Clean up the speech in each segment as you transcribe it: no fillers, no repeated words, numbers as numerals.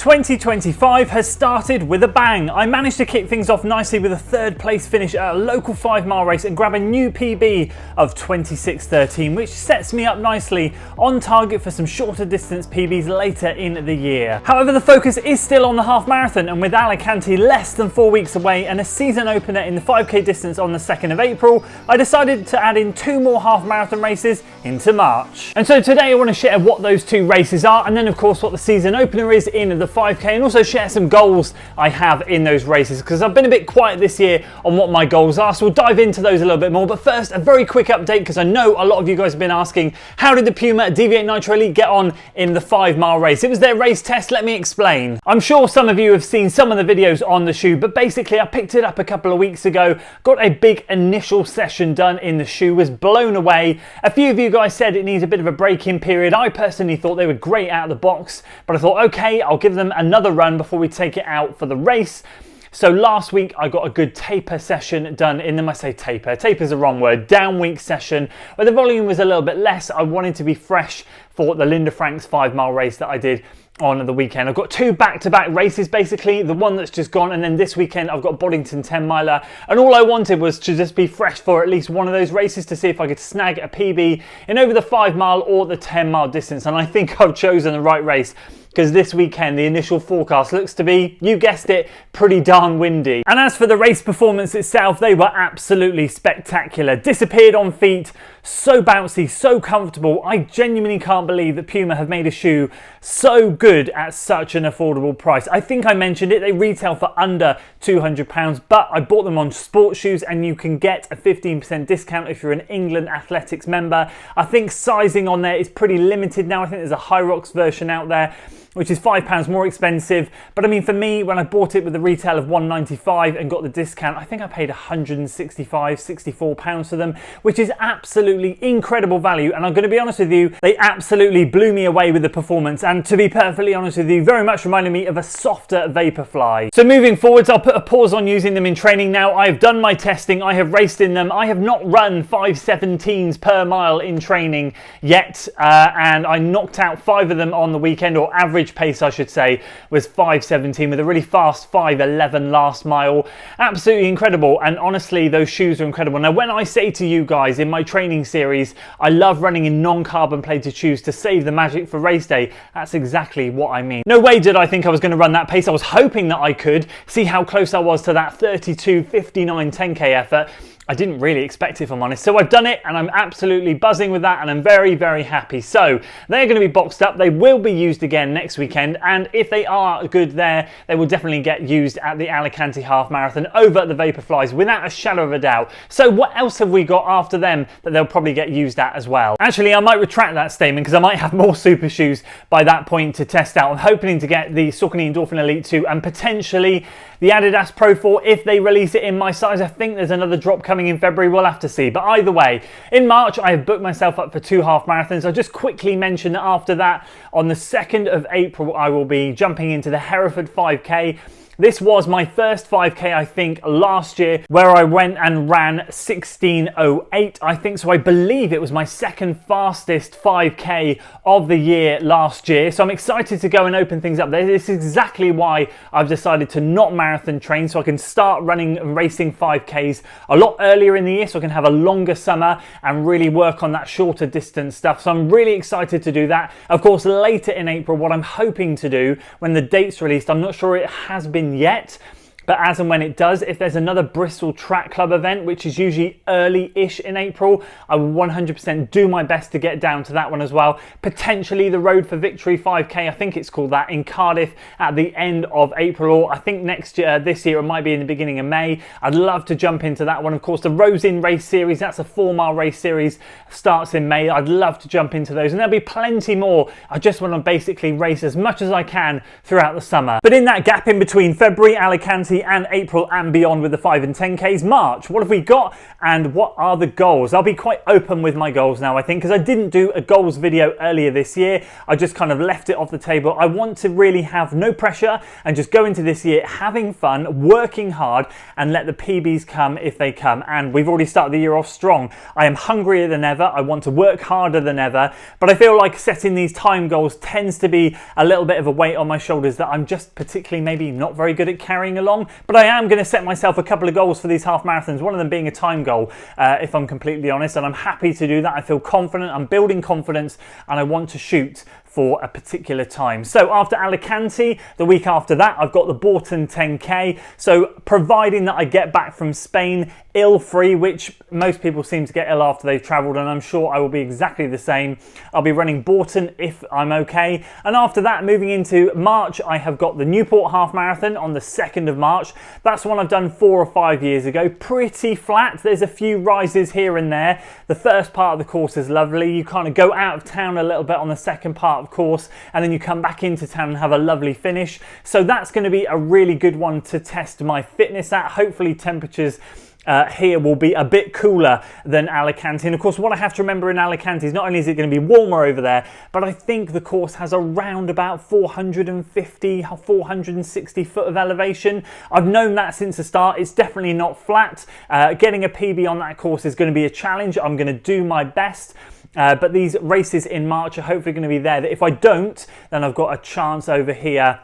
2025 has started with a bang. I managed to kick things off nicely with a third place finish at a local 5-mile race and grab a new PB of 26:13, which sets me up nicely on target for some shorter distance PBs later in the year. However, the focus is still on the half marathon, and with Alicante less than 4 weeks away and a season opener in the 5k distance on the 2nd of April, I decided to add in 2 more half marathon races into March. And so today I want to share what those 2 races are, and then of course what the season opener is in the 5k, and also share some goals I have in those races, because I've been a bit quiet this year on what my goals are, so we'll dive into those a little bit more. But first, a very quick update, because I know a lot of you guys have been asking, how did the Puma DV8 Nitro Elite get on in the 5-mile race? It was their race test. Let me explain. I'm sure some of you have seen some of the videos on the shoe, but basically I picked it up a couple of weeks ago, got a big initial session done in the shoe, was blown away. A few of you guys said it needs a bit of a break-in period. I personally thought they were great out of the box, but I thought, okay, I'll give them another run before we take it out for the race. So last week I got a good taper session done in them. I say taper's the wrong word, down week session where the volume was a little bit less. I wanted to be fresh for the Linda Franks 5-mile race that I did on the weekend. I've got 2 back-to-back races, basically, the one that's just gone, and then this weekend I've got Boddington 10-miler, and all I wanted was to just be fresh for at least one of those races to see if I could snag a PB in over the 5-mile or the 10-mile distance, and I think I've chosen the right race, because this weekend the initial forecast looks to be, you guessed it, pretty darn windy. And as for the race performance itself, they were absolutely spectacular. Disappeared on feet, so bouncy, so comfortable. I genuinely can't believe that Puma have made a shoe so good at such an affordable price. I think I mentioned it, they retail for under £200, but I bought them on sports shoes, and you can get a 15% discount if you're an England Athletics member. I think sizing on there is pretty limited now. I think there's a Hyrox version out there, which is £5 more expensive. But I mean, for me, when I bought it with the retail of £195 and got the discount, I think I paid £164 for them, which is absolutely incredible value. And I'm going to be honest with you, they absolutely blew me away with the performance. And to be perfectly honest with you, very much reminded me of a softer Vaporfly. So moving forwards, I'll put a pause on using them in training now. I have done my testing, I have raced in them. I have not run 5:17s per mile in training yet. And I knocked out 5 of them on the weekend, or average pace I should say was 5:17 with a really fast 5:11 last mile. Absolutely incredible, and honestly those shoes are incredible. Now when I say to you guys in my training series I love running in non-carbon plated shoes to save the magic for race day, that's exactly what I mean. No way did I think I was going to run that pace. I was hoping that I could see how close I was to that 32:59 10k effort. I didn't really expect it, if I'm honest. So I've done it, and I'm absolutely buzzing with that, and I'm very, very happy. So they're going to be boxed up. They will be used again next weekend, and if they are good there, they will definitely get used at the Alicante Half Marathon over the Vaporflies, without a shadow of a doubt. So what else have we got after them that they'll probably get used at as well? Actually, I might retract that statement, because I might have more super shoes by that point to test out. I'm hoping to get the Saucony Endorphin Elite 2 and potentially the Adidas Pro 4 if they release it in my size. I think there's another drop coming in February, we'll have to see. But either way, in March I have booked myself up for 2 half marathons. I'll just quickly mention that after that, on the 2nd of April, I will be jumping into the Hereford 5k. This was my first 5k, I think, last year, where I went and ran 16:08, I think. So I believe it was my second fastest 5k of the year last year. So I'm excited to go and open things up there. This is exactly why I've decided to not marathon train, so I can start running and racing 5ks a lot earlier in the year, so I can have a longer summer and really work on that shorter distance stuff. So I'm really excited to do that. Of course, later in April, what I'm hoping to do when the date's released, I'm not sure it has been yet, but as and when it does, if there's another Bristol Track Club event, which is usually early-ish in April, I will 100% do my best to get down to that one as well. Potentially the Road for Victory 5k, I think it's called that, in Cardiff at the end of April, or I think next year, this year it might be in the beginning of May. I'd love to jump into that one. Of course, the Rosin Race Series, that's a 4-mile race series, starts in May. I'd love to jump into those, and there'll be plenty more. I just want to basically race as much as I can throughout the summer. But in that gap in between February, Alicante, already, and April and beyond with the 5 and 10Ks. March, what have we got and what are the goals? I'll be quite open with my goals now, I think, because I didn't do a goals video earlier this year. I just kind of left it off the table. I want to really have no pressure and just go into this year having fun, working hard, and let the PBs come if they come. And we've already started the year off strong. I am hungrier than ever. I want to work harder than ever, but I feel like setting these time goals tends to be a little bit of a weight on my shoulders that I'm just particularly maybe not very good at carrying along. But I am going to set myself a couple of goals for these half marathons, one of them being a time goal, if I'm completely honest, and I'm happy to do that. I feel confident, I'm building confidence, and I want to shoot for a particular time. So after Alicante, the week after that, I've got the Bourton 10K. So providing that I get back from Spain ill-free, which most people seem to get ill after they've travelled, and I'm sure I will be exactly the same. I'll be running Bourton if I'm okay. And after that, moving into March, I have got the Newport Half Marathon on the 2nd of March. That's one I've done 4 or 5 years ago. Pretty flat. There's a few rises here and there. The first part of the course is lovely. You kind of go out of town a little bit on the second part of course, and then you come back into town and have a lovely finish. So that's going to be a really good one to test my fitness at. Hopefully temperatures here will be a bit cooler than Alicante. And of course, what I have to remember in Alicante is not only is it going to be warmer over there, but I think the course has around about 450, 460 foot of elevation. I've known that since the start. It's definitely not flat. Getting a PB on that course is going to be a challenge. I'm going to do my best. But these races in March are hopefully going to be there, that if I don't, then I've got a chance over here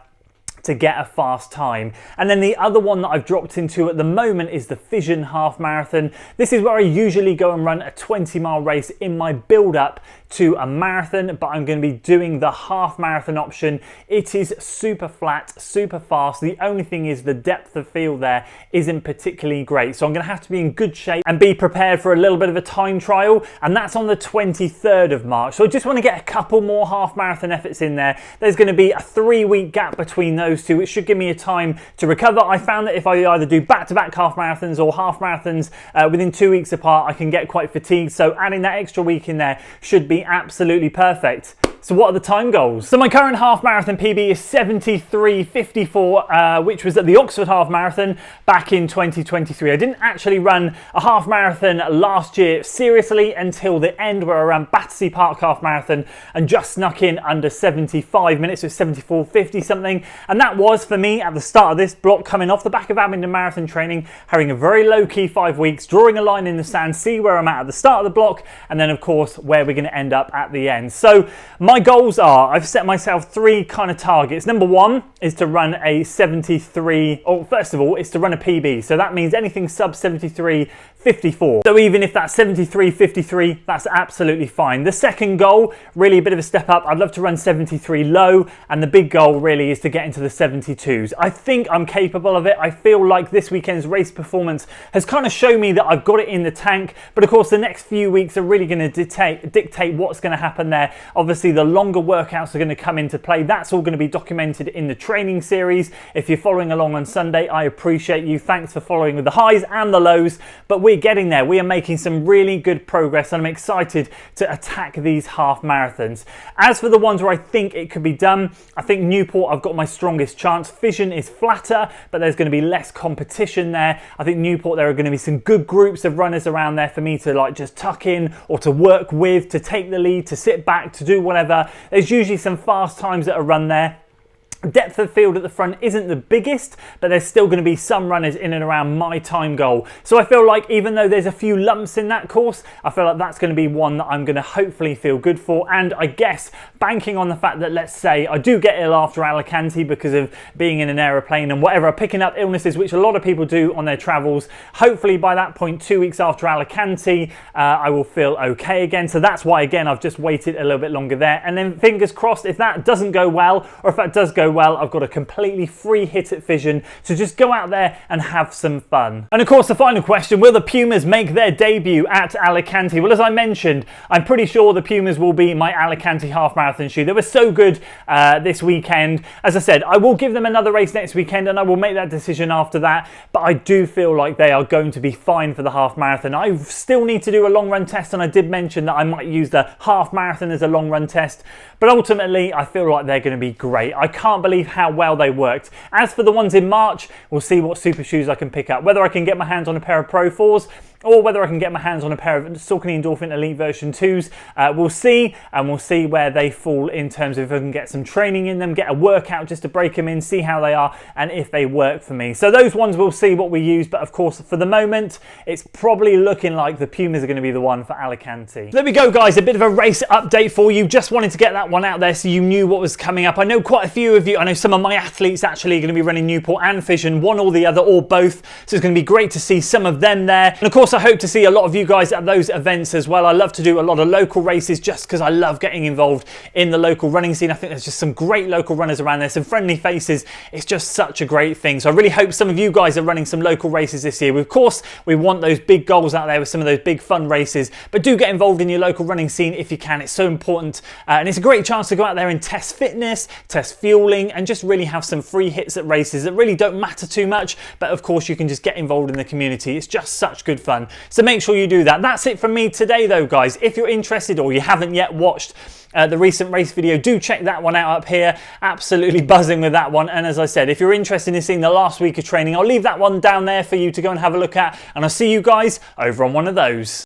to get a fast time. And then the other one that I've dropped into at the moment is the Fission Half Marathon. This is where I usually go and run a 20-mile race in my build-up to a marathon, but I'm going to be doing the half marathon option. It is super flat, super fast. The only thing is the depth of field there isn't particularly great. So I'm going to have to be in good shape and be prepared for a little bit of a time trial. And that's on the 23rd of March. So I just want to get a couple more half marathon efforts in there. There's going to be a 3-week gap between those two, which should give me a time to recover. I found that if I either do back-to-back half marathons or half marathons within 2 weeks apart, I can get quite fatigued. So adding that extra week in there should be absolutely perfect. So what are the time goals? So my current half marathon PB is 73:54, which was at the Oxford Half Marathon back in 2023. I didn't actually run a half marathon last year seriously until the end, where I ran Battersea Park Half Marathon and just snuck in under 75 minutes, so 74:50 something. And that was for me at the start of this block, coming off the back of Abingdon Marathon training, having a very low-key 5 weeks, drawing a line in the sand, see where I'm at the start of the block, and then of course where we're going to end up at the end. So my goals are, I've set myself 3 kind of targets. Number 1 is to run a 73, or first of all, is to run a PB. So that means anything sub 73:54. So even if that's 73:53, that's absolutely fine. The second goal, really a bit of a step up. I'd love to run 73 low, and the big goal really is to get into the 72s. I think I'm capable of it. I feel like this weekend's race performance has kind of shown me that I've got it in the tank, but of course the next few weeks are really going to dictate what's going to happen there. Obviously the longer workouts are going to come into play. That's all going to be documented in the training series. If you're following along on Sunday, I appreciate you. Thanks for following with the highs and the lows, but we're getting there. We are making some really good progress, and I'm excited to attack these half marathons. As for the ones where I think it could be done, I think Newport, I've got my strongest chance. Fission is flatter, but there's going to be less competition there. I think Newport, there are going to be some good groups of runners around there for me to like just tuck in or to work with, to take the lead, to sit back, to do whatever. There's usually some fast times that are run there. Depth of field at the front isn't the biggest, but there's still going to be some runners in and around my time goal. So I feel like even though there's a few lumps in that course, I feel like that's going to be one that I'm going to hopefully feel good for. And I guess banking on the fact that, let's say I do get ill after Alicante because of being in an aeroplane and whatever, picking up illnesses, which a lot of people do on their travels. Hopefully by that point, 2 weeks after Alicante, I will feel okay again. So that's why, again, I've just waited a little bit longer there. And then fingers crossed, if that doesn't go well, or if that does go well, I've got a completely free hit at Fission to just go out there and have some fun. And of course, the final question, will the Pumas make their debut at Alicante? Well, as I mentioned, I'm pretty sure the Pumas will be my Alicante half marathon shoe. They were so good this weekend. As I said, I will give them another race next weekend and I will make that decision after that, but I do feel like they are going to be fine for the half marathon. I still need to do a long run test, and I did mention that I might use the half marathon as a long run test, but ultimately I feel like they're going to be great. I can't believe how well they worked. As for the ones in March, we'll see what super shoes I can pick up. Whether I can get my hands on a pair of Pro 4s or whether I can get my hands on a pair of Saucony Endorphin Elite version 2s. We'll see, and we'll see where they fall in terms of if I can get some training in them, get a workout just to break them in, see how they are, and if they work for me. So those ones we'll see what we use, but of course for the moment, it's probably looking like the Pumas are going to be the one for Alicante. There we go, guys, a bit of a race update for you. Just wanted to get that one out there so you knew what was coming up. I know quite a few of you, I know some of my athletes actually are going to be running Newport and Fission, one or the other, or both, so it's going to be great to see some of them there. And of course, I hope to see a lot of you guys at those events as well. I love to do a lot of local races just because I love getting involved in the local running scene. I think there's just some great local runners around there, some friendly faces. It's just such a great thing. So I really hope some of you guys are running some local races this year. Of course, we want those big goals out there with some of those big fun races, but do get involved in your local running scene if you can. It's so important, and it's a great chance to go out there and test fitness, test fueling, and just really have some free hits at races that really don't matter too much, but of course you can just get involved in the community. It's just such good fun. So make sure you do that. That's it from me today though, guys. If you're interested or you haven't yet watched the recent race video, do check that one out up here. Absolutely buzzing with that one. And as I said, if you're interested in seeing the last week of training, I'll leave that one down there for you to go and have a look at, and I'll see you guys over on one of those.